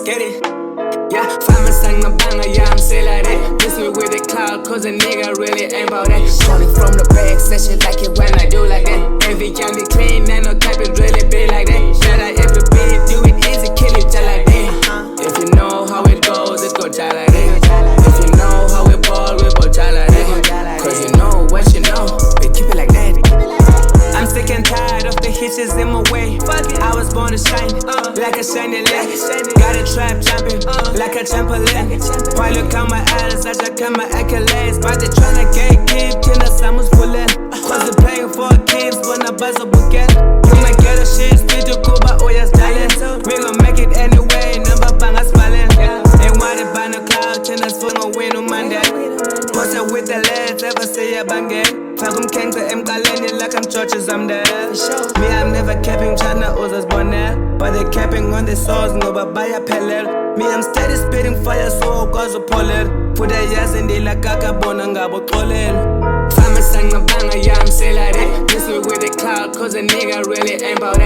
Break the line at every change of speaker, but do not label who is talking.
get it. Yeah, find my sang a banger, yeah, I'm still like that. Miss me with the cloud, cause a nigga really ain't about that. Calling from the back, say shit like it when I do like that. Every can be clean, and no cap it really be like that. Shout out every beat, do it easy, kill it just like that. If you know how it goes, it go just like that. If you know how we ball, we ball just like that. Cause you know what you know, we keep it like that. I'm sick and tired of the hitches in my way. I was born to shine, like a shiny light. Got a trap jumping, like a trampoline. While you count my eyes, I just count my accolades. But they tryna gatekeep, till the summer's pulling. Cause they're playing for keeps, when I buzz a bouquet. You might get a shit, speed to Cuba, oh yes, darling. We gon' make it anyway, number banga smiling. Ain't wanted by no cloud, tennis for no win on Monday. Post it with the lads, ever say a bangay. Fagum keng to emkaleni like I'm churches, I'm there. Me, I'm never capping, China others born there. But they capping on the souls, no babaya pellet. Me, I'm steady spitting fire, so I cause a pollen. Put a yes in the like kaka bonanga, but calling. Find my sang a banger, yeah, I'm still like that. Miss me with the cloud, cause a nigga really ain't about